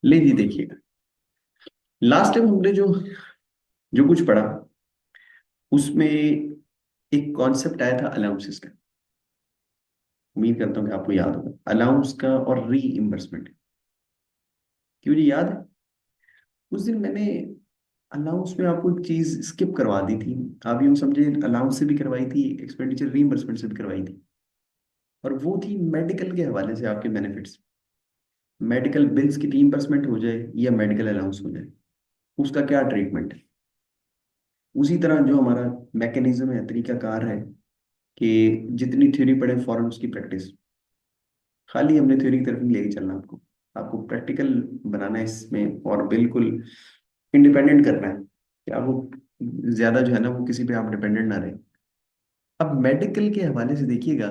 ले जी देखिएगा, last time हमने जो जो कुछ पढ़ा उसमें एक कॉन्सेप्ट आया था अलाउंसेस का। उम्मीद करता हूँ कि आपको याद होगा अलाउंस का और री इम्बर्समेंट। क्यों जी याद है? उस दिन मैंने अलाउंस में आपको एक चीज स्किप करवा दी थी। आप यूं समझे अलाउंस से भी करवाई थी, एक्सपेंडिचर रीइंबर्समेंट से भी करवाई थी। और वो थी मेडिकल के हवाले से आपके बेनिफिट्स। मेडिकल बिल्स की रीइंबर्समेंट हो जाए या मेडिकल अलाउंस हो जाए, उसका क्या ट्रीटमेंट है। उसी तरह जो हमारा मैकेनिज्म है, तरीकाकार है कि जितनी थ्योरी पढ़े फौरन उसकी प्रैक्टिस। खाली हमने थ्योरी की तरफ नहीं लेके चलना आपको, आपको प्रैक्टिकल बनाना है इसमें, और बिल्कुल इंडिपेंडेंट करना है कि आपको ज्यादा जो है ना वो किसी पे आप डिपेंडेंट ना रहे। अब मेडिकल के हवाले से देखिएगा,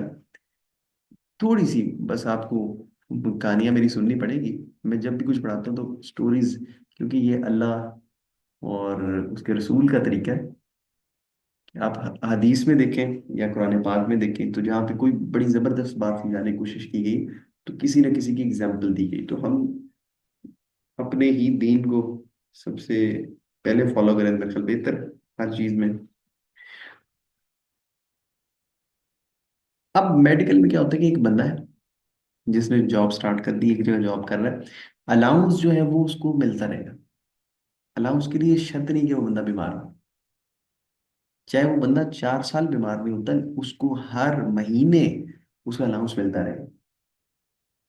थोड़ी सी बस आपको कहानियां मेरी सुननी पड़ेगी। मैं जब भी कुछ पढ़ाता हूँ तो स्टोरीज, क्योंकि ये अल्लाह और उसके रसूल का तरीका है कि आप हदीस में देखें या कुरान पाक में देखें, तो जहाँ पे कोई बड़ी जबरदस्त बात समझाने की कोशिश की गई तो किसी न किसी की एग्जाम्पल दी गई। तो हम अपने ही दीन को सबसे पहले फॉलो करें, मेरे ख्याल बेहतर हर चीज में। अब मेडिकल में क्या होता है कि एक बंदा है जिसने जॉब स्टार्ट कर दी, एक जगह जॉब कर रहा है। अलाउंस जो है वो उसको मिलता रहेगा। अलाउंस के लिए शर्त नहीं कि वो बंदा बीमार हो। चाहे वो बंदा 4 साल बीमार नहीं होता, उसको हर महीने उसका अलाउंस मिलता रहेगा।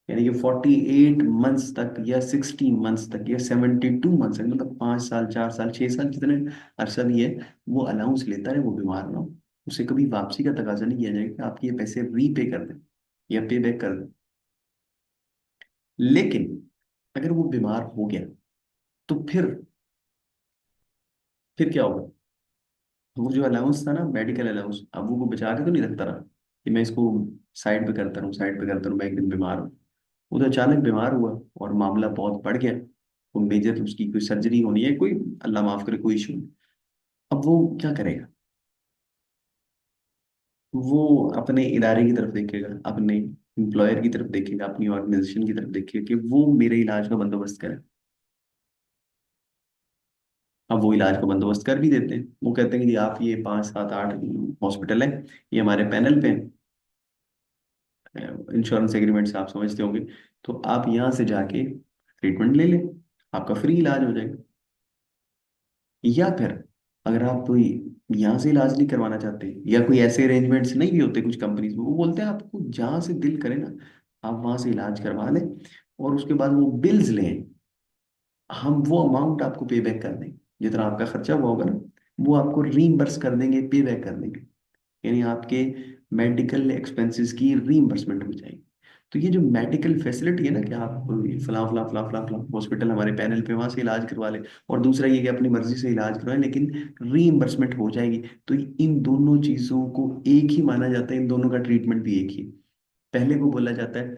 यानी कि 48 मंथ्स तक या 60 मंथ्स तक या 72 मंथ्स तक, मतलब 5 साल 4 साल 6 साल जितने अरसा भी है, वो अलाउंस लेता रहे, वो बीमार ना हो। उसे कभी वापसी का तकाजा नहीं किया जाएगा कि आपके ये पैसे रीपे कर दें या पे बैक कर दें। लेकिन अगर वो बीमार हो गया तो फिर क्या होगा? वो जो अलाउंस था ना, मेडिकल अलाउंस, अब वो बचा के तो नहीं रखता रहा कि मैं इसको साइड पे करता रहूँ, साइड पे करता रहूँ, मैं एक दिन बीमार हूँ। वो तो अचानक बीमार हुआ और मामला बहुत बढ़ गया, वो मेजर उसकी कोई सर्जरी होनी है, कोई अल्लाह माफ करे कोई इशू। अब वो क्या करेगा? वो अपने इदारे की तरफ देखेगा, अपने एम्प्लॉयर की तरफ देखेगा, अपनी ऑर्गेनाइजेशन की तरफ देखेगा कि वो मेरे इलाज का बंदोबस्त करे। अब वो इलाज का बंदोबस्त कर भी देते हैं, वो कहते हैं कि जी आप ये 5 7 8 हॉस्पिटल है, ये हमारे पैनल पे इंश्योरेंस एग्रीमेंट से आप समझते होंगे, तो आप यहाँ से जाके ट्रीटमेंट ले लें, आपका फ्री इलाज हो जाएगा। या फिर अगर आप कोई यहाँ से इलाज नहीं करवाना चाहते, या कोई ऐसे अरेंजमेंट्स नहीं भी होते कुछ कंपनीज में, वो बोलते हैं आपको जहाँ से दिल करे ना आप वहां से इलाज करवा लें, और उसके बाद वो बिल्स लें, हम वो अमाउंट आपको पे बैक कर देंगे, जितना आपका खर्चा हुआ होगा ना वो आपको रीइंबर्स कर देंगे, पे बैक कर देंगे। यानी आपके मेडिकल एक्सपेंसेस की रीइंबर्समेंट हो जाएगी। तो ये जो मेडिकल फैसिलिटी है ना कि आप फला फला फला फला फला हॉस्पिटल हमारे पैनल पे वहां से इलाज करवा लें, और दूसरा ये कि अपनी मर्जी से इलाज करवाएं लेकिन रीइंबर्समेंट हो जाएगी, तो इन दोनों चीजों को एक ही माना जाता है, इन दोनों का ट्रीटमेंट भी एक ही। पहले को बोला जाता है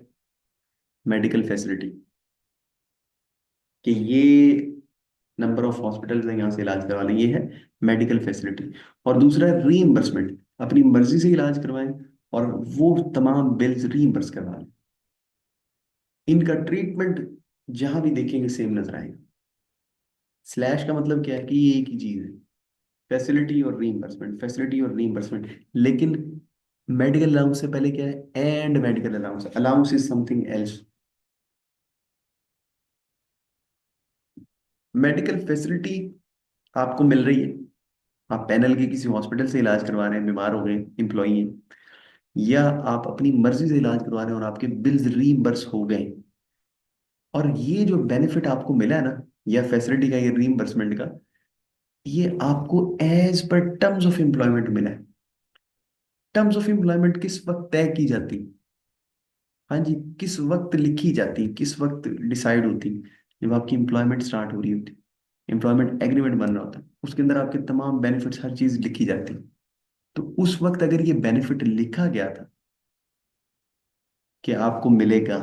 मेडिकल फैसिलिटी, कि ये नंबर ऑफ हॉस्पिटल्स है, यहाँ से इलाज करवा लें, ये है मेडिकल फैसिलिटी। और दूसरा है रीइंबर्समेंट, अपनी मर्जी से इलाज करवाएं और वो तमाम बिल्स रीइंबर्स करवा लें। इनका ट्रीटमेंट जहां भी देखेंगे सेम नजर आएगा। स्लैश का मतलब क्या है कि ये एक ही चीज है, फैसिलिटी और रीइंबर्समेंट, फैसिलिटी और रीइंबर्समेंट। लेकिन मेडिकल अलाउंस से पहले क्या है? And medical allowance, allowance is something else. Medical facility आपको मिल रही है, आप पैनल के किसी हॉस्पिटल से इलाज करवा रहे हैं, बीमार हो गए, एम्प्लॉई हैं, या आप अपनी मर्जी से इलाज करवा रहे हैं और आपके बिल्स रीइंबर्स हो गए, और ये जो बेनिफिट आपको मिला है ना, या फैसिलिटी का, ये रीइंबर्समेंट का, ये आपको as per terms of employment मिला है। टर्म्स ऑफ एम्प्लॉयमेंट किस वक्त तय की जाती? हाँ जी, किस वक्त लिखी जाती, किस वक्त डिसाइड होती? जब आपकी एम्प्लॉयमेंट स्टार्ट हो रही होती, एम्प्लॉयमेंट एग्रीमेंट बन रहा होता है, उसके अंदर आपके तमाम बेनिफिट्स हर चीज लिखी जाती। तो उस वक्त अगर ये बेनिफिट लिखा गया था कि आपको मिलेगा,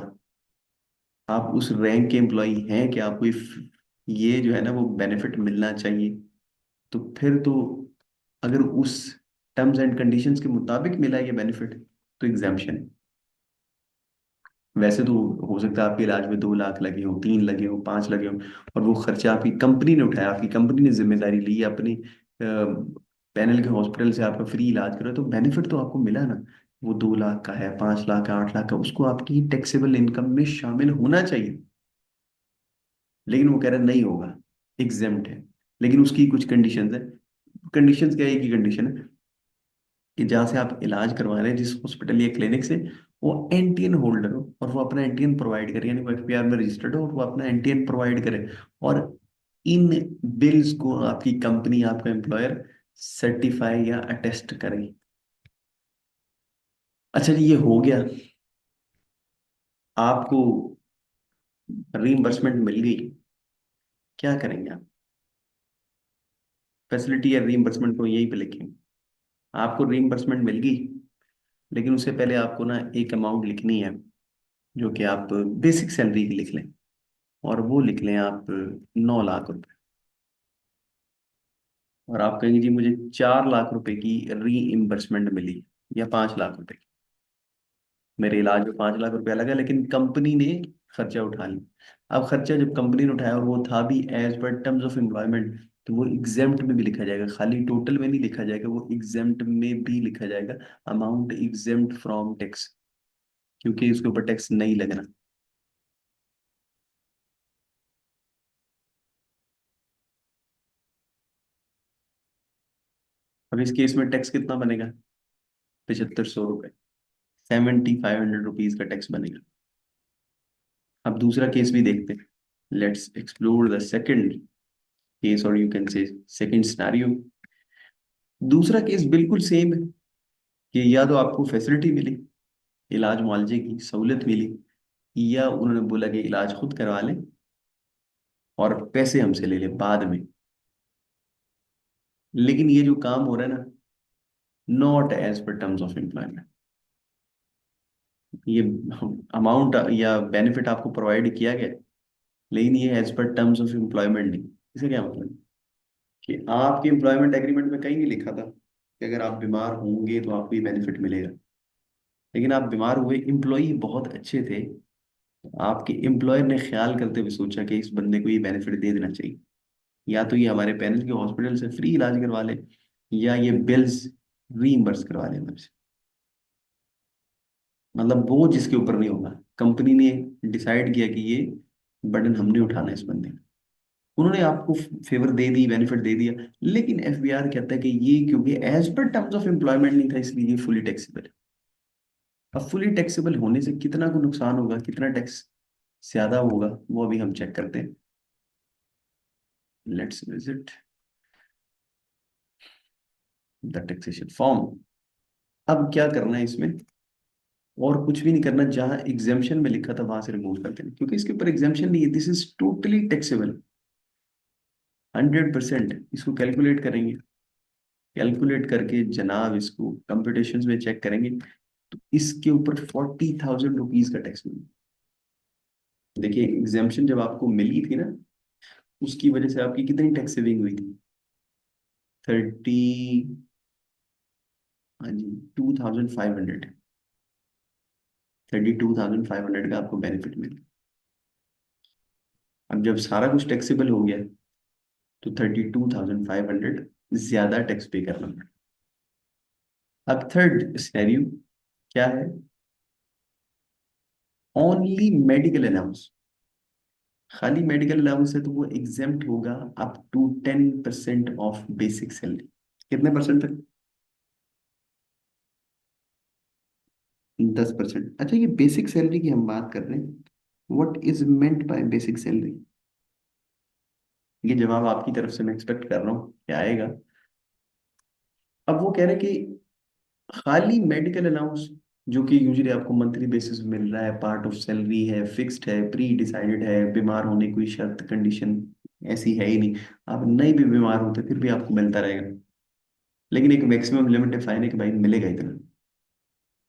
आप उस रैंक के एम्प्लॉय हैं कि आपको ये जो है ना वो बेनिफिट मिलना चाहिए, तो फिर तो अगर उस टर्म्स एंड कंडीशंस के मुताबिक मिला ये बेनिफिट तो एग्जाम्पशन है। वैसे तो हो सकता है आपके इलाज में 2 लाख लगे हो, 3 लगे हो, 5 लगे हो, और वो खर्चा आपकी कंपनी ने उठाया, आपकी कंपनी ने जिम्मेदारी ली अपनी पैनल के हॉस्पिटल से आपका फ्री इलाज करो, तो बेनिफिट तो आपको मिला ना। वो 2 लाख का है, 5 लाख है, 8 लाख का, उसको आपकी टैक्सेबल इनकम में शामिल होना चाहिए। लेकिन वो कह रहा है नहीं होगा, एग्जेम्प्ट है। लेकिन उसकी कुछ कंडीशंस है। कंडीशंस क्या है? एक ही कंडीशन है कि जहाँ से आप इलाज करवा रहे हैं, जिस हॉस्पिटल या क्लिनिक से, वो एनटीएन होल्डर हो और वो अपना एनटीएन प्रोवाइड करे, यानी वो एफपीआर में रजिस्टर्ड हो और वो अपना एनटीएन प्रोवाइड करे। और इन बिल्स को आपकी कंपनी, आपका एम्प्लॉयर सर्टिफाई या अटेस्ट करे। अच्छा जी, ये हो गया। आपको रीइंबर्समेंट मिल गई, क्या करेंगे आप? फैसिलिटी या रीइंबर्समेंट को यहीं पे लिखेंगे। आपको रीइंबर्समेंट मिल गई, लेकिन उससे पहले आपको ना एक अमाउंट लिखनी है, जो कि आप बेसिक सैलरी की लिख लें। और वो लिख लें आप 9 लाख रुपए। और आप कहेंगे जी मुझे 4 लाख रुपए की रीइंबर्समेंट मिली, या 5 लाख रुपए की। मेरे इलाज में 5 लाख रुपया लगा, लेकिन कंपनी ने खर्चा उठा लिया। अब खर्चा जब कंपनी ने उठाया और वो था भी as per terms of employment, तो वो एग्जेम्प्ट में भी लिखा जाएगा, खाली टोटल में नहीं लिखा जाएगा, वो एग्जेम्प्ट में भी लिखा जाएगा। अमाउंट एग्जेम्प्ट फ्रॉम टैक्स, क्योंकि इसके ऊपर टैक्स नहीं लगना। अब इस केस में टैक्स कितना बनेगा? 7500 रुपये, 7500 रुपीज का टैक्स बनेगा। अब दूसरा केस भी देखते हैं। Let's explore the second case, और you can say second scenario. दूसरा केस बिल्कुल सेम है कि या तो आपको फैसिलिटी मिली, इलाज मुआवजे की सहूलत मिली, या उन्होंने बोला कि इलाज खुद करवा लें और पैसे हमसे ले लें बाद में। लेकिन ये जो काम हो रहा है ना, not as per terms of employment. ये अमाउंट या बेनिफिट आपको प्रोवाइड किया गया, लेकिन ये as per terms of employment नहीं। इसे क्या मतलब? कि आपके एम्प्लॉयमेंट एग्रीमेंट में कहीं नहीं लिखा था कि अगर आप बीमार होंगे तो आपको ये बेनिफिट मिलेगा। लेकिन आप बीमार हुए, एम्प्लॉई बहुत अच्छे थे, आपके एम्प्लॉयर ने ख्याल करते हुए सोचा कि इस बंदे को ये बेनिफिट दे देना चाहिए, या तो ये हमारे पैनल के हॉस्पिटल से फ्री इलाज करवा ले, या ये बिल्स रीइंबर्स करवा ले हमारे से। मतलब वो जिसके ऊपर नहीं होगा, कंपनी ने डिसाइड किया कि ये बर्डन हमने उठाना है इस बंदे का। उन्होंने आपको फेवर दे दी, बेनिफिट दे दिया, लेकिन एफबीआर कहता है कि ये क्योंकि as per terms of employment नहीं था, इसलिए ये फुली टैक्सेबल है। अब फुली टैक्सेबल होने से कितना को नुकसान होगा, कितना टैक्स ज्यादा होगा, वो अभी हम चेक करते हैं। Let's visit the taxation form. अब क्या करना है इसमें? और कुछ भी नहीं करना, जहां एग्जाम्पशन में लिखा था वहां से रिमूव कर देना, क्योंकि इसके ऊपर एग्जाम्पशन नहीं है, दिस इज टोटली टैक्सेबल। 100% इसको कैलकुलेट करेंगे। कैलकुलेट करके जनाब इसको कंप्यूटेशंस में चेक करेंगे, तो इसके ऊपर 40,000 रुपीज का टैक्स मिलेगा। देखिए एग्जाम्पशन जब आपको मिली थी ना, उसकी वजह से आपकी कितनी टैक्स सेविंग हुई थी? 30, हाँ जी, 2,500। 32,500 का आपको बेनिफिट मिला। अब जब सारा कुछ टैक्सेबल हो गया, तो 32,500 ज्यादा टैक्स पे करना पड़ा। अब थर्ड सिनेरियो क्या है? Only medical allowance. खाली मेडिकल अलाउंस है तो वो एग्जेम्प्ट होगा up to 10% of basic salary. कितने परसेंट तक? 10%। अच्छा, ये बेसिक सैलरी की हम बात कर रहे हैं। What is meant by basic salary? ये जवाब आपकी तरफ से मैं एक्सपेक्ट कर रहा हूँ क्या आएगा। अब वो कह रहे हैं कि खाली मेडिकल अलाउंस, जो कि यूजुअली आपको मंथली बेसिस में मिल रहा है, पार्ट ऑफ सैलरी है, फिक्स्ड है, प्री डिसाइडेड है, बीमार होने की कोई शर्त कंडीशन ऐसी है ही नहीं। आप नहीं भी बीमार होते फिर भी आपको मिलता रहेगा, लेकिन एक मैक्सिमम लिमिट है फाइन है कि भाई मिलेगा इतना।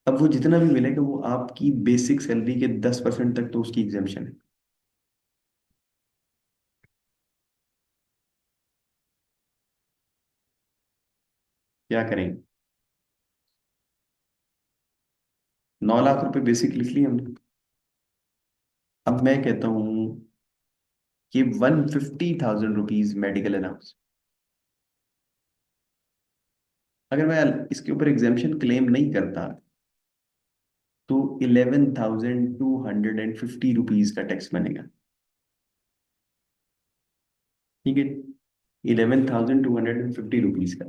अब वो जितना भी मिलेगा वो आपकी बेसिक सैलरी के 10% तक तो उसकी एग्जाम्पशन है। क्या करेंगे? 9 लाख रुपए बेसिक लिख लिए हमने। अब मैं कहता हूं कि 150,000 रुपीज मेडिकल अलाउंस। अगर मैं इसके ऊपर एग्जामेशन क्लेम नहीं करता तो 11,250 रुपीज का टैक्स बनेगा। ठीक है, 11,250 रुपीज का।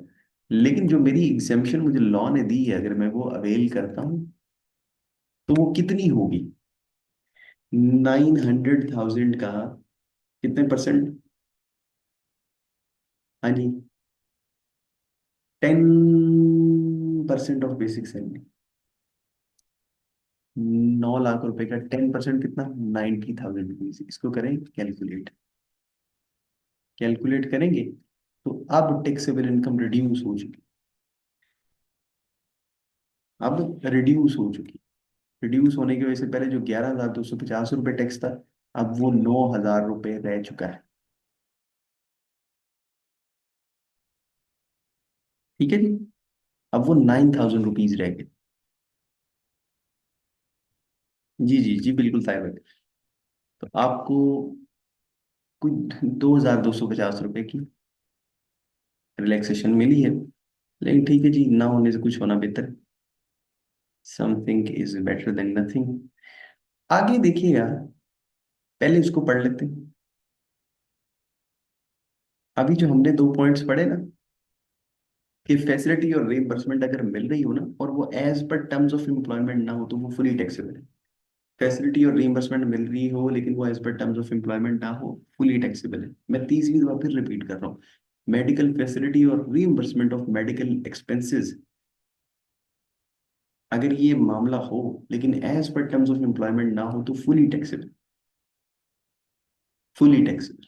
लेकिन जो मेरी एग्जामेशन मुझे लॉ ने दी है, अगर मैं वो अवेल करता हूँ तो वो कितनी होगी? 900,000 का कितने परसेंट? हाँ जी, 10% ऑफ बेसिक सैलरी। 9 लाख रुपए का 10% कितना? 90,000 रुपीज। इसको करें कैलकुलेट, कैलकुलेट करेंगे तो अब टैक्सेबल इनकम रिड्यूस हो चुकी, अब रिड्यूस हो चुकी। रिड्यूस होने की वजह से पहले जो 11,250 रुपये टैक्स था, अब वो 9,000 रुपये रह चुका है। ठीक है जी, अब वो 9,000 रुपीज रह गए। जी जी जी, बिल्कुल साहब। तो आपको कुछ 2,250 रुपये की रिलैक्सेशन मिली है। लेकिन ठीक है जी, ना होने से कुछ होना बेहतर। Something is better than nothing. आगे देखिएगा, पहले इसको पढ़ लेते हैं। अभी जो हमने दो पॉइंट्स पढ़े ना, कि फैसिलिटी और रिइंबर्समेंट अगर मिल रही हो ना और वो as per terms of employment ना हो तो वो फुली टैक्सेबल है। फैसिलिटी और रिइंबर्समेंट मिल रही हो लेकिन वो as per terms of employment ना हो, फुली टैक्सेबल है। मैं तीसरी बार फिर रिपीट कर रहा हूँ, मेडिकल फैसिलिटी और रिइंबर्समेंट ऑफ मेडिकल एक्सपेंसेस, अगर ये मामला हो लेकिन as per terms of employment ना हो तो फुली टैक्सेबल, फुली टैक्सेबल।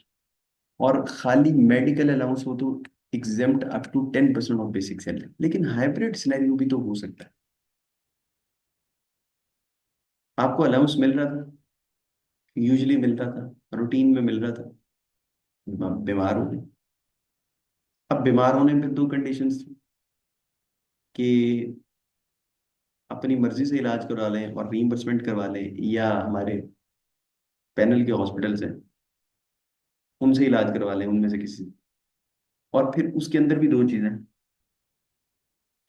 और खाली मेडिकल अलाउंस हो तो exempt up to 10% of basic salary. लेकिन हाइब्रिड सिनेरियो भी तो हो सकता है। आपको अलाउंस मिल रहा था, यूजली मिल रहा था, रूटीन में मिल रहा था, बीमार हो गए। अब बीमार होने पे दो कंडीशंस थी, कि अपनी मर्जी से इलाज करवा लें और रीइंबर्समेंट करवा लें, या हमारे पैनल के हॉस्पिटल्स हैं उनसे इलाज करवा लें, उनमें से किसी। और फिर उसके अंदर भी दो चीजें,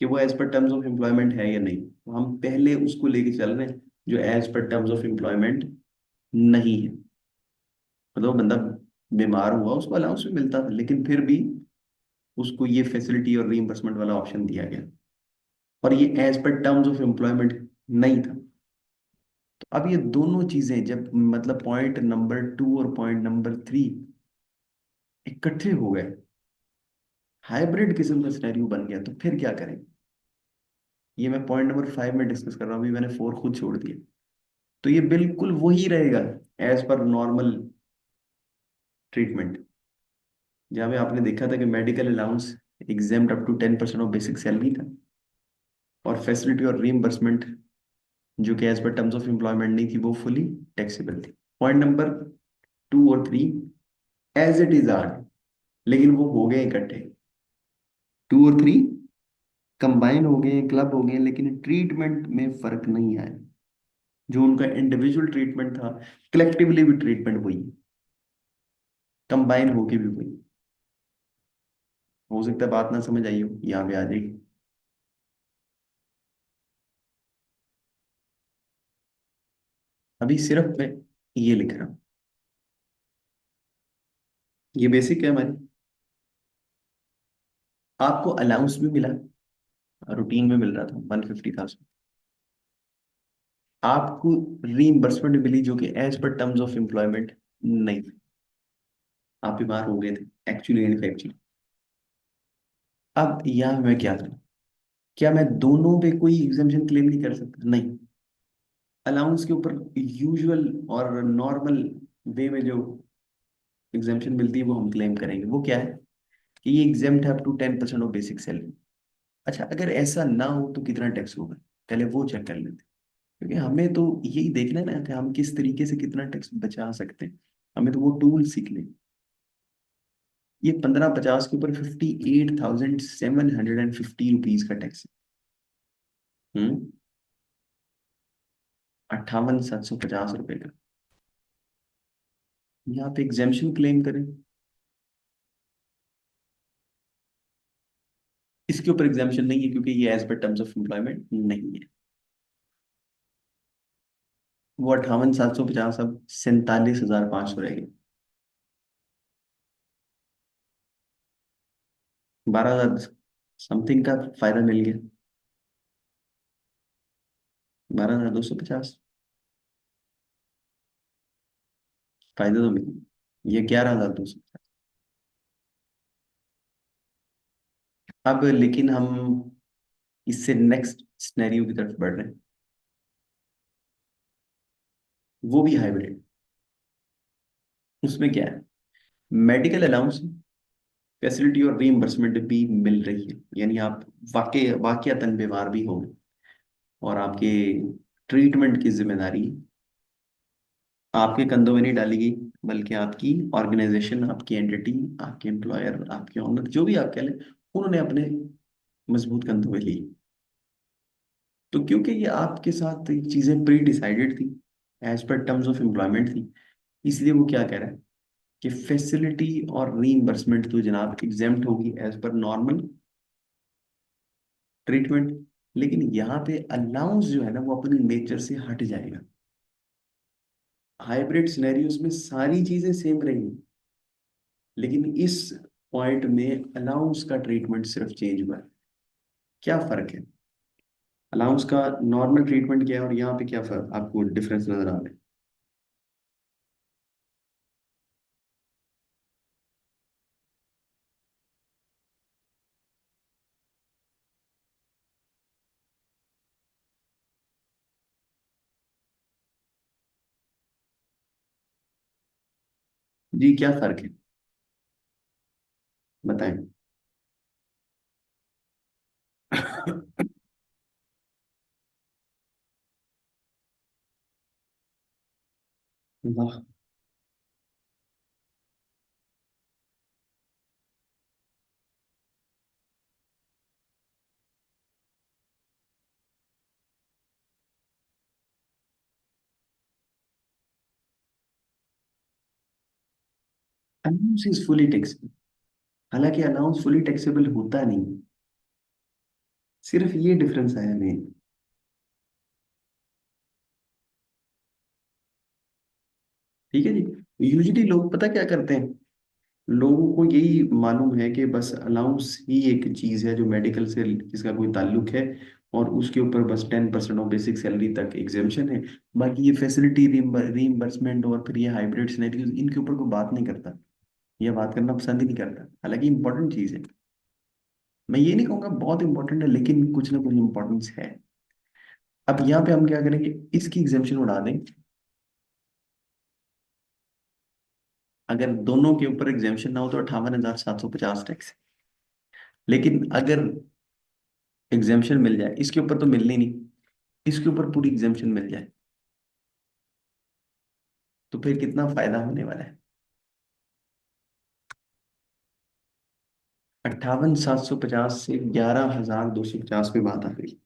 कि वो as per terms of employment है या नहीं। तो हम पहले उसको लेके चल रहे हैं जो as per terms of employment नहीं है। मतलब वो बंदा बीमार हुआ, उसको अलाउंस भी मिलता था, लेकिन फिर भी उसको ये फैसिलिटी और रीइंबर्समेंट वाला ऑप्शन दिया गया, और ये as per terms of employment नहीं था। तो अब ये दोनों चीजें जब मतलब पॉइंट नंबर 2 और पॉइंट नंबर 3 इकट्ठे हो गए, हाइब्रिड किस्म का सिनेरियो बन गया, तो फिर क्या करें? ये मैं पॉइंट नंबर 5 में डिस्कस कर रहा हूँ, अभी मैंने 4 खुद छोड़ दिया। तो ये बिल्कुल वही रहेगा एज पर नॉर्मल ट्रीटमेंट, जहाँ पे आपने देखा था कि medical allowance exempt up to 10% of basic salary था, और फैसिलिटी और रीइंबर्समेंट जो कि as per terms of employment नहीं थी वो फुली टैक्सेबल थी। पॉइंट नंबर 2 और 3 एज इट इज आर, लेकिन वो हो गए इकट्ठे। 2 और 3 कंबाइन हो गए, क्लब हो गए, लेकिन ट्रीटमेंट में फर्क नहीं आया। जो उनका इंडिविजुअल ट्रीटमेंट था, कलेक्टिवली भी ट्रीटमेंट वही, कंबाइन होके भी वही। हो सकता है बात ना समझ आई हो, यहाँ पे आ जाएगी। अभी सिर्फ मैं ये लिख रहा हूँ, ये बेसिक है हमारी। आपको अलाउंस भी मिला, रूटीन में मिल रहा था 150,000। आपको रीइंबर्समेंट मिली जो कि as per terms of employment नहीं थी। आप बीमार हो गए थे एक्चुअली इनफैक्चुअली। अब यहाँ मैं क्या करूँ? क्या मैं दोनों पे कोई एग्जामेशन क्लेम नहीं कर सकता? नहीं। अलाउंस के ऊपर यूजुअल और नॉर्मल वे में जो एग्जामेशन मिलती है वो हम क्लेम करेंगे। वो क्या है कि ये एग्जाम्प्ट है up to 10% of basic salary. अच्छा, अगर ऐसा ना हो तो कितना टैक्स होगा, पहले वो चेक कर लेते हैं। क्योंकि हमें तो यही देखना है ना कि हम किस तरीके से कितना टैक्स बचा सकते हैं। हमें तो वो टूल सीख लें। ये 1550 के ऊपर 58,750 रुपीज का टैक्स है। 58,750 रुपए का। यहाँ पे एग्जाम्शन क्लेम करें, इसके ऊपर एग्जाम्शन नहीं है क्योंकि ये as per terms of employment नहीं है। वो 58,750 अब 47,500 रहेगी। 12,000 समथिंग का फायदा मिल गया। 12,250 फायदा तो मिल गया, ये 11,250। अब लेकिन हम इससे नेक्स्ट सिनेरियो की तरफ बढ़ रहे हैं, वो भी हाइब्रिड। उसमें क्या है, मेडिकल अलाउंस फैसिलिटी और रीइंबर्समेंट भी मिल रही है, यानी आप वाकयातन बीमार भी हो और आपके ट्रीटमेंट की जिम्मेदारी आपके कंधों में नहीं डाली गई, बल्कि आपकी ऑर्गेनाइजेशन, आपकी एंटिटी, आपके एम्प्लॉयर, आपके ऑनर, जो भी आप कह लें, उन्होंने अपने मजबूत कंधों में ली। तो क्योंकि ये आपके साथ ये चीजें प्री डिसाइडेड थी, as per terms of employment थी, इसलिए वो क्या कह रहा है कि फैसिलिटी और रीइंबर्समेंट तो जनाब एग्जेम्प्ट होगी एज पर नॉर्मल ट्रीटमेंट। लेकिन यहाँ पे अलाउंस जो है ना वो अपनी नेचर से हट जाएगा। हाइब्रिड सिनेरियोज में सारी चीजें सेम रहेंगी, लेकिन इस पॉइंट में अलाउंस का ट्रीटमेंट सिर्फ चेंज हुआ है। क्या फर्क है, अलाउंस का नॉर्मल ट्रीटमेंट क्या है और यहाँ पे क्या फर्क आपको डिफरेंस नजर आ रहा है? जी क्या फर्क है, बताएं। वाह। अलाउंस इज फुली टैक्सेबल, हालांकि अलाउंस फुली टैक्सेबल होता नहीं, सिर्फ ये डिफरेंस आया नहीं। ठीक है जी। यूजुअली लोग पता क्या करते हैं, लोगों को यही मालूम है कि बस अलाउंस ही एक चीज है जो मेडिकल से जिसका कोई ताल्लुक है, और उसके ऊपर बस 10% ऑफ बेसिक सैलरी तक एग्जेम्पशन है। बाकी ये फैसिलिटी रीइंबर्समेंट और फिर ये हाइब्रिड सिनेरियोज इनके ऊपर कोई बात नहीं करता, या बात करना पसंद ही नहीं करता, हालांकि इंपॉर्टेंट चीज है। मैं ये नहीं कहूँगा बहुत इंपॉर्टेंट है, लेकिन कुछ ना कुछ इंपॉर्टेंस है। अब यहाँ पे हम क्या करेंगे, इसकी एग्जेम्पशन उड़ा दें। अगर दोनों के ऊपर एग्जेम्पशन ना हो तो 58,750 टैक्स है। लेकिन अगर एग्जेम्पशन मिल जाए, इसके ऊपर तो मिलनी नहीं, इसके ऊपर पूरी एग्जेम्पशन मिल जाए, तो फिर कितना फायदा होने वाला है। 58,750 से 11,250 पे बात आ गई।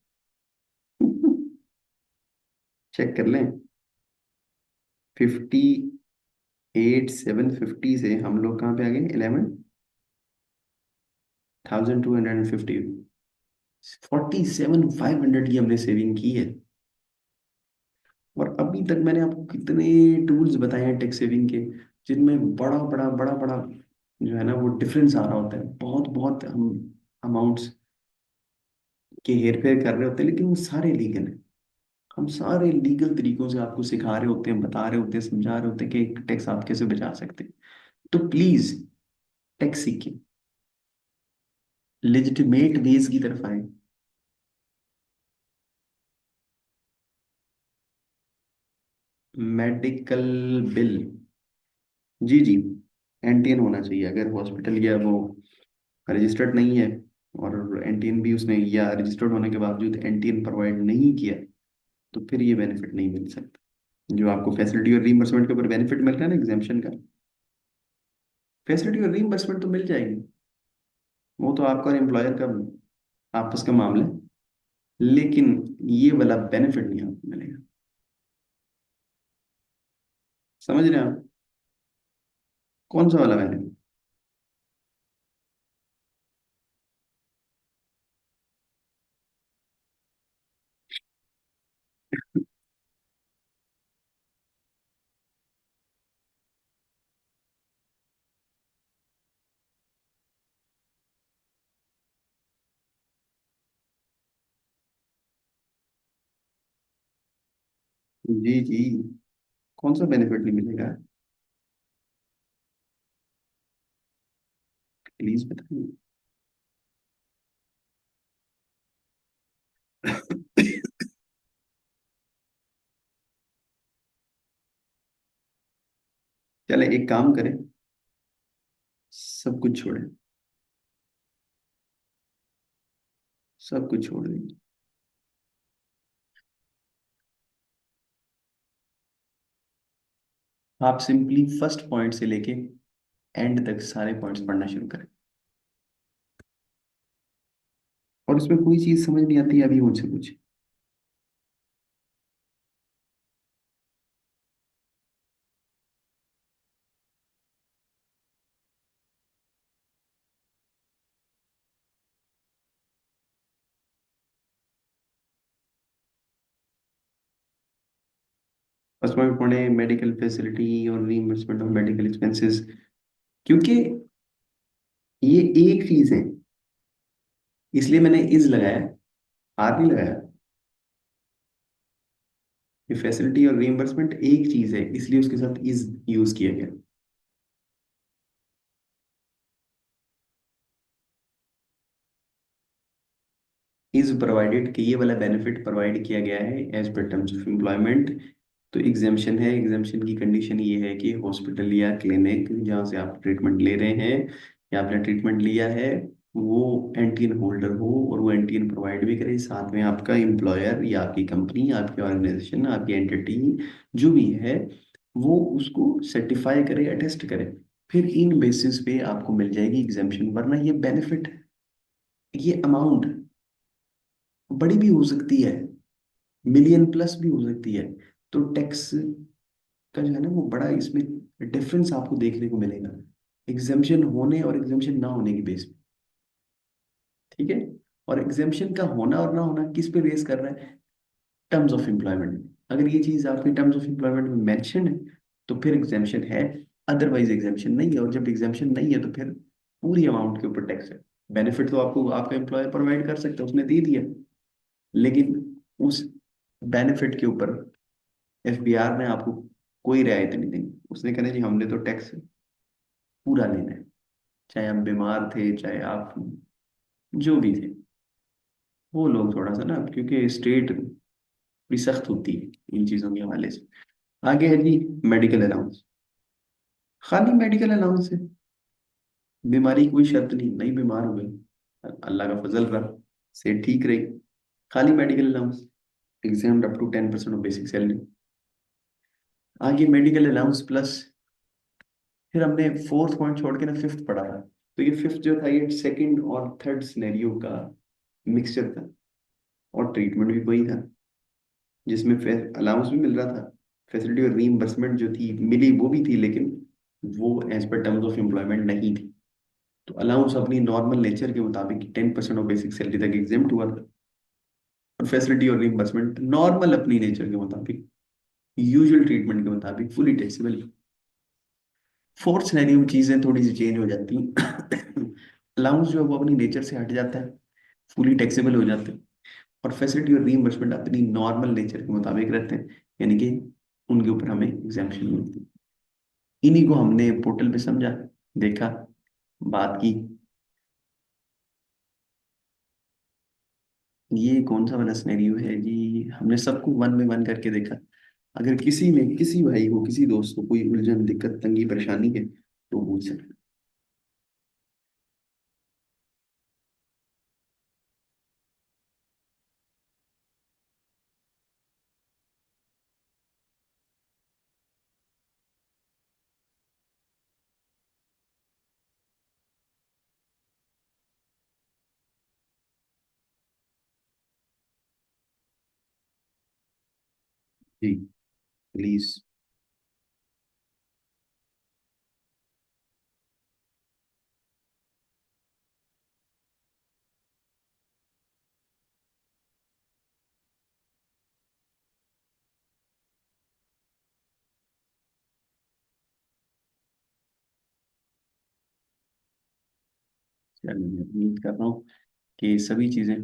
चेक कर लें। 58,750 से हम लोग कहाँ पे आ गए, 11,250। 47,500 की हमने सेविंग की है। और अभी तक मैंने आपको कितने टूल्स बताए हैं टैक्स सेविंग के, जिनमें बड़ा बड़ा बड़ा बड़ा जो है ना वो डिफरेंस आ रहा होता है, बहुत बहुत हम अमाउंट्स के हेर फेर कर रहे होते हैं, लेकिन वो सारे लीगल हैं। हम सारे लीगल तरीकों से आपको सिखा रहे होते हैं, बता रहे होते हैं, समझा रहे होते हैं कि टैक्स आप कैसे बचा सकते हैं। तो प्लीज टैक्स सीखिए, लेजिटिमेट वेज की तरफ आए। मेडिकल बिल, जी जी, एनटीएन होना चाहिए अगर हॉस्पिटल या वो रजिस्टर्ड नहीं है, और एनटीएन भी उसने या रजिस्टर्ड होने के बावजूद एनटीएन प्रोवाइड नहीं किया, तो फिर ये बेनिफिट नहीं मिल सकता जो आपको फैसिलिटी और रीइंबर्समेंट के ऊपर बेनिफिट मिल रहा है ना एग्जाम्पशन का। फैसिलिटी और रीइंबर्समेंट तो मिल जाएगी, वो तो आपका और एम्प्लॉयर का आपस का मामला है, लेकिन ये वाला बेनिफिट नहीं आपको मिलेगा। समझ रहे हैं आप? कौन सा वाला बेनिफिट? जी जी, कौन सा बेनिफिट नहीं मिलेगा? प्लीज बताइए। चले एक काम करें, सब कुछ छोड़ें, सब कुछ छोड़ देंगे। आप सिंपली फर्स्ट पॉइंट से लेके एंड तक सारे पॉइंट्स पढ़ना शुरू करें। और इसमें कोई चीज समझ नहीं आती अभी मुझसे पूछे। फर्स्ट पॉइंट पढ़े, मेडिकल फैसिलिटी और रीइंबर्समेंट ऑफ मेडिकल एक्सपेंसेस। क्योंकि ये एक चीज है, इसलिए मैंने इज लगाया, आर नहीं लगाया। ये फैसिलिटी और रीइंबर्समेंट एक चीज है, इसलिए उसके साथ इज यूज किया गया। इज प्रोवाइडेड कि ये वाला बेनिफिट प्रोवाइड किया गया है as per terms of employment. तो एग्जाम्शन है, एग्जाम्शन की कंडीशन ये है कि हॉस्पिटल या क्लिनिक जहाँ से आप ट्रीटमेंट ले रहे हैं या आपने ट्रीटमेंट लिया है, वो एनटीएन होल्डर हो और वो एनटीएन प्रोवाइड भी करे, साथ में आपका एम्प्लॉयर या आपकी कंपनी, आपकी ऑर्गेनाइजेशन, आपकी एंटिटी जो भी है, वो उसको सर्टिफाई करे, अटेस्ट करे। फिर इन बेसिस पे आपको मिल जाएगी एग्जाम्शन। वरना ये बेनिफिट, ये अमाउंट बड़ी भी हो सकती है, मिलियन प्लस भी हो सकती है। तो टैक्स का जो है ना वो बड़ा इसमें डिफरेंस आपको देखने को मिलेगा, एग्जाम्पशन होने और एग्जाम्पशन ना होने की बेस पे। ठीक है। और एग्जाम्पशन का होना और ना होना किस पे बेस कर रहा है? Terms of employment. अगर ये चीज आपकी टर्म्स ऑफ एम्प्लॉयमेंट में मेंशन है तो फिर एग्जाम्पशन है, अदरवाइज एग्जाम्पशन नहीं है। और जब एग्जाम्पशन नहीं है तो फिर पूरी अमाउंट के ऊपर टैक्स है। बेनिफिट तो आपको आपका एम्प्लॉयर प्रोवाइड कर सकता है, उसने दे दिया, लेकिन उस बेनिफिट के ऊपर एफबीआर ने आपको कोई रियायत नहीं दी। उसने कहना जी हमने तो टैक्स पूरा लेना है, चाहे आप बीमार थे, चाहे आप जो भी थे। वो लोग थोड़ा सा ना, क्योंकि स्टेट भी सख्त होती है इन चीज़ों के हवाले से। आगे है जी मेडिकल अलाउंस। खाली मेडिकल अलाउंस है, बीमारी की कोई शर्त नहीं, नहीं बीमार हो गई, अल्लाह का फजल रहा, सेहत ठीक रही, खाली medical allowance, exempt up to 10% of basic salary. आगे मेडिकल अलाउंस प्लस, फिर हमने फोर्थ पॉइंट छोड़ के ना फिफ्थ पढ़ा था। तो ये फिफ्थ जो था ये सेकंड और थर्ड सिनेरियो का मिक्सचर था, और ट्रीटमेंट भी वही था, जिसमें अलाउंस भी मिल रहा था, फैसिलिटी और रीइंबर्समेंट जो थी मिली वो भी थी, लेकिन वो as per terms of employment नहीं थी। तो अलाउंस अपनी नॉर्मल नेचर के मुताबिक 10% ऑफ बेसिक सैलरी तक एग्जेम्प्ट हुआ था, और फैसिलिटी और रीइंबर्समेंट नॉर्मल अपनी नेचर के मुताबिक, यूजुअल ट्रीटमेंट के मुताबिक फुली टैक्सेबल। फोर्थ सिनेरियो में चीजें थोड़ी सी चेंज हो जाती हैं। अलाउंस जो है वो अपनी नेचर से हट जाता है, फुली टैक्सेबल हो जाते हैं, और फैसिलिटी और रीइंबर्समेंट अपनी नॉर्मल नेचर के मुताबिक रहते हैं, यानी कि उनके ऊपर हमें एग्जाम्पशन मिलती है। इन्हीं को हमने पोर्टल पे समझा, देखा, बात की। ये कौन सा वाला सिनेरियो है जी? हमने सबको वन बाय वन करके देखा। अगर किसी में, किसी भाई को, किसी दोस्त को कोई उलझन, दिक्कत, तंगी, परेशानी है तो पूछ सकते हैं। जी प्लीज। चलिए, मैं उम्मीद कर रहा हूँ कि सभी चीजें।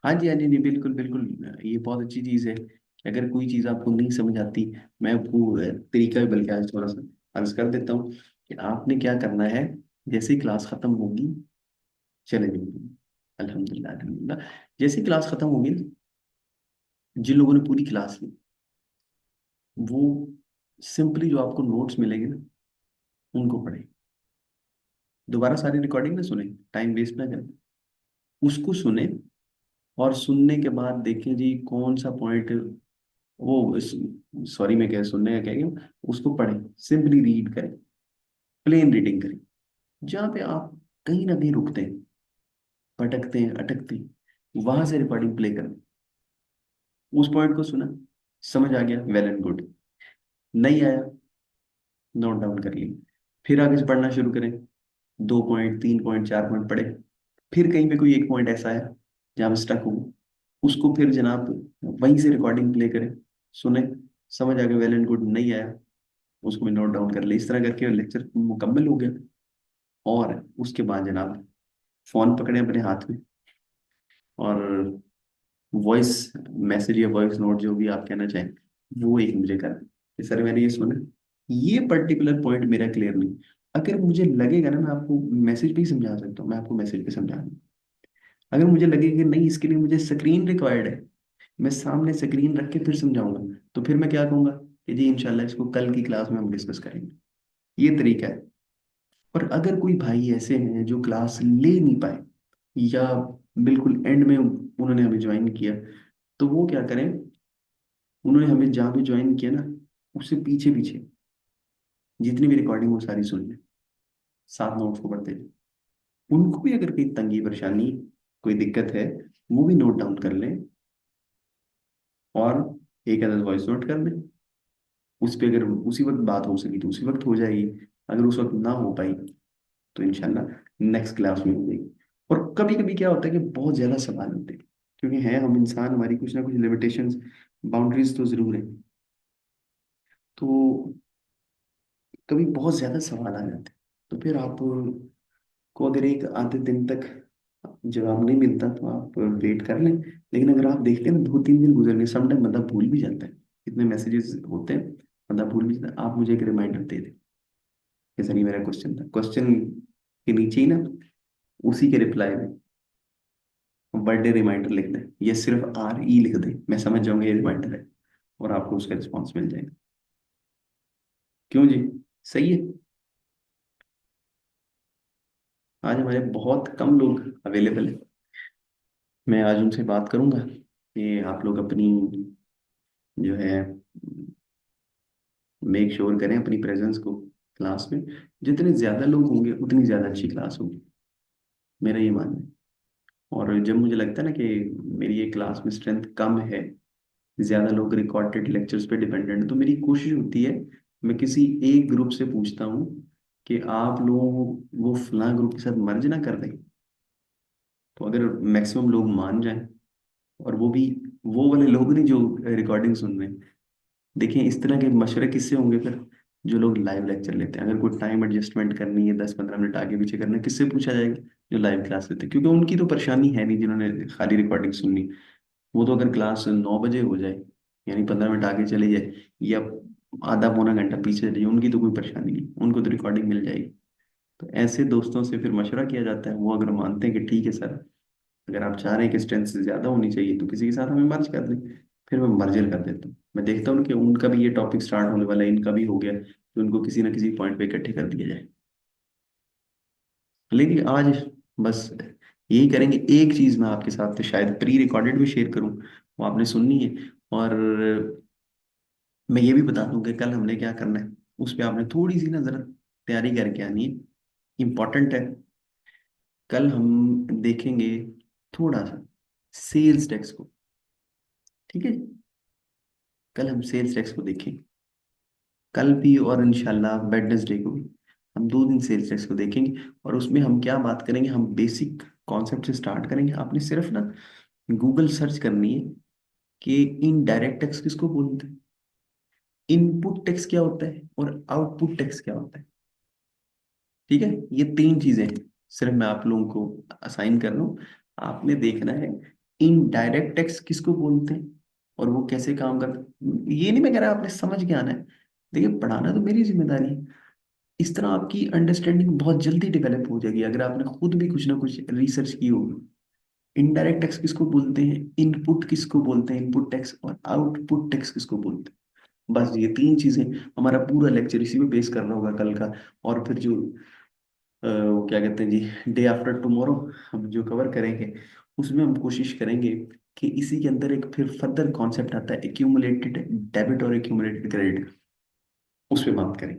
हाँ जी, हाँ जी, नहीं, बिल्कुल बिल्कुल, ये बहुत अच्छी चीज़ है कि अगर कोई चीज़ आपको नहीं समझ आती, मैं आपको तरीका भी बल्कि आज थोड़ा सा अर्ज कर देता हूँ कि आपने क्या करना है। जैसे ही क्लास खत्म होगी, चले जाइए। अल्हम्दुलिल्लाह, अल्हम्दुलिल्लाह। जैसे ही क्लास खत्म होगी ना, जिन लोगों ने पूरी क्लास ली, वो सिंपली जो आपको नोट्स मिलेंगे ना, उनको पढ़े। दोबारा सारी रिकॉर्डिंग ना सुने, टाइम वेस्ट ना करें, उसको सुने। और सुनने के बाद देखें जी कौन सा पॉइंट, वो, सॉरी मैं क्या सुनने का कह रही हूँ, उसको पढ़ें, सिंपली रीड करें, प्लेन रीडिंग करें। जहाँ पे आप कहीं ना कहीं रुकते हैं, भटकते हैं, अटकते हैं, वहां से रिकॉर्डिंग प्ले करें। उस पॉइंट को सुना, समझ आ गया, वेल एंड गुड। नहीं आया, नोट डाउन कर लिया, फिर आगे से पढ़ना शुरू करें। 2 पॉइंट, 3 पॉइंट, 4 पॉइंट पढ़े। फिर कहीं पे कोई एक पॉइंट ऐसा है जहाँ पे स्टक हो, उसको फिर जनाब वहीं से रिकॉर्डिंग प्ले करें, सुने, समझ आ गया, वेल एंड गुड। नहीं आया, उसको भी नोट डाउन कर ले। इस तरह करके लेक्चर मुकम्मल हो गया। और उसके बाद जनाब फोन पकड़े अपने हाथ में, और वॉइस मैसेज या वॉइस नोट जो भी आप कहना चाहें, वो एक मुझे कर कि सर मैंने ये सुना, ये पर्टिकुलर पॉइंट मेरा क्लियर नहीं। अगर मुझे लगेगा ना, मैं आपको मैसेज पे ही समझा सकता हूँ, मैं आपको मैसेज पे समझा दूँ। अगर मुझे लगेगा कि नहीं, इसके लिए मुझे स्क्रीन रिक्वायर्ड है, मैं सामने स्क्रीन रख के फिर समझाऊंगा, तो फिर मैं क्या कहूंगा कि जी इंशाल्लाह इसको कल की क्लास में हम डिस्कस करेंगे। ये तरीका है। और अगर कोई भाई ऐसे हैं जो क्लास ले नहीं पाए, या बिल्कुल एंड में उन्होंने हमें ज्वाइन किया, तो वो क्या करें, उन्होंने हमें जहाँ भी ज्वाइन किया ना, उससे पीछे पीछे जितनी भी रिकॉर्डिंग वो सारी सुन लें, साथ नोट्स को पढ़ते जाएं। उनको भी अगर कोई तंगी परेशानी, कोई दिक्कत है, वो भी नोट डाउन कर लें, और एक अदर वॉइस नोट कर लें। उस पर अगर उसी वक्त बात हो सकी तो उसी वक्त हो जाएगी। अगर उस वक्त ना हो पाई तो इंशाल्लाह नेक्स्ट क्लास में हो जाएगी। और कभी कभी क्या होता है कि बहुत ज़्यादा सवाल होते हैं, क्योंकि हैं हम इंसान, हमारी कुछ ना कुछ लिमिटेशंस, बाउंड्रीज तो जरूर है। तो कभी बहुत ज़्यादा सवाल आ जाते हैं, तो फिर आप को अगर एक आधे दिन तक जवाब नहीं मिलता तो आप वेट कर लें। लेकिन अगर आप देखते हैं ना, 2-3 दिन गुजर गए, समटाइम बंदा भूल भी जाता है, इतने मैसेजेस होते हैं, बंदा भूल भी जाता है। आप मुझे एक रिमाइंडर दे दें कि सर ये मेरा क्वेश्चन था, क्वेश्चन के नीचे ही ना, उसी के रिप्लाई में बर्थडे रिमाइंडर लिख दें, ये सिर्फ RE लिख दें, मैं समझ जाऊंगा ये रिमाइंडर है, और आपको उसका रिस्पॉन्स मिल जाएगा। क्यों जी, सही है। आज हमारे बहुत कम लोग अवेलेबल है। मैं आज उनसे बात करूंगा कि आप लोग अपनी जो है मेक श्योर करें अपनी प्रेजेंस को क्लास में। जितने ज्यादा लोग होंगे उतनी ज्यादा अच्छी क्लास होगी, मेरा ये मानना है। और जब मुझे लगता है ना कि मेरी ये क्लास में स्ट्रेंथ कम है, ज्यादा लोग रिकॉर्डेड लेक्चर्स पे डिपेंडेंट है, तो मेरी कोशिश होती है, मैं किसी एक ग्रुप से पूछता हूँ कि आप लोग वो फलां ग्रुप के साथ मर्ज ना कर दें। तो अगर मैक्सिमम लोग मान जाएं, और वो भी वो वाले लोग नहीं जो रिकॉर्डिंग सुन रहे हैं। देखिए इस तरह के मशवरे किससे होंगे फिर, जो लोग लाइव लेक्चर लेते हैं। अगर कोई टाइम एडजस्टमेंट करनी है, 10-15 मिनट आगे पीछे करना है, किससे पूछा जाएगा, जो लाइव क्लास लेते हैं, क्योंकि उनकी तो परेशानी है नहीं, जिन्होंने खाली रिकॉर्डिंग सुननी। वो तो अगर क्लास 9 बजे हो जाए, यानी 15 मिनट आगे चले जाए, या आधा पौना घंटा पीछे चले जाए, उनकी तो कोई परेशानी नहीं, उनको तो रिकॉर्डिंग मिल जाएगी। तो ऐसे दोस्तों से फिर मशवरा किया जाता है, वो अगर मानते हैं कि ठीक है सर, अगर आप चाह रहे हैं कि स्ट्रेंथ से ज्यादा होनी चाहिए तो किसी के साथ हमें मर्ज कर दें, फिर मैं मर्जर कर देता हूँ। मैं देखता हूँ कि उनका भी ये टॉपिक स्टार्ट होने वाला है, इनका भी हो गया, तो उनको किसी ना किसी पॉइंट पे इकट्ठे कर दिया जाए। लेकिन आज बस यही करेंगे। एक चीज मैं आपके साथ शायद प्री रिकॉर्डेड भी शेयर करूँ, वो आपने सुननी है। और मैं ये भी बता दूं कि कल हमने क्या करना है, उस पर आपने थोड़ी सी ना जरा तैयारी करके आनी है, इम्पोर्टेंट है। कल हम देखेंगे थोड़ा सा सेल्स टैक्स को, ठीक है। कल हम सेल्स टैक्स को देखेंगे, कल भी, और इंशाल्लाह वेडनेसडे को भी हम 2 दिन सेल्स टैक्स को देखेंगे। और उसमें हम क्या बात करेंगे, हम बेसिक कॉन्सेप्ट से स्टार्ट करेंगे। आपने सिर्फ ना गूगल सर्च करनी है कि इनडायरेक्ट टैक्स किसको बोलते हैं, इनपुट टैक्स क्या होता है, और आउटपुट टैक्स क्या होता है। ठीक है, ये तीन चीजें सिर्फ मैं आप लोगों को असाइन कर रहा हूँ। आपने देखना है इनडायरेक्ट टैक्स किसको बोलते हैं और वो कैसे काम करते हैं। ये नहीं मैं कह रहा आपने समझ के आना है, देखिए पढ़ाना तो मेरी जिम्मेदारी है। इस तरह आपकी अंडरस्टैंडिंग बहुत जल्दी डेवलप हो जाएगी अगर आपने खुद भी कुछ ना कुछ रिसर्च की होगी। इनडायरेक्ट टैक्स किसको बोलते हैं, इनपुट किसको बोलते हैं इनपुट टैक्स, और आउटपुट टैक्स किसको बोलते हैं। बस ये तीन चीजें, हमारा पूरा लेक्चर इसी पे बेस करना होगा कल का। और फिर जो वो क्या कहते हैं जी, डे आफ्टर टुमारो हम जो कवर करेंगे उसमें हम कोशिश करेंगे कि इसी के अंदर एक फिर फर्दर कॉन्सेप्ट आता है एक्यूमुलेटेड डेबिट और एक्यूमुलेटेड क्रेडिट, उस पर बात करें।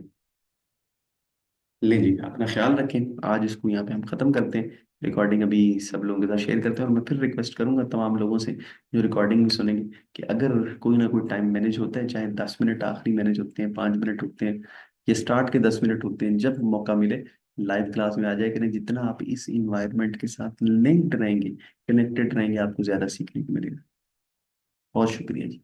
ले जी, अपना ख्याल रखें। आज इसको यहाँ पे हम खत्म करते हैं। रिकॉर्डिंग अभी सब लोगों के साथ शेयर करते हैं, और मैं फिर रिक्वेस्ट करूंगा तमाम लोगों से जो रिकॉर्डिंग भी सुनेंगे कि अगर कोई ना कोई टाइम मैनेज होता है, चाहे 10 मिनट आखिरी मैनेज होते हैं, 5 मिनट होते हैं, ये स्टार्ट के 10 मिनट होते हैं, जब मौका मिले लाइव क्लास में आ जाए करें। जितना आप इस इन्वायरमेंट के साथ लिंक्ड रहेंगे, कनेक्टेड रहेंगे, आपको ज्यादा सीखने को मिलेगा। बहुत शुक्रिया जी।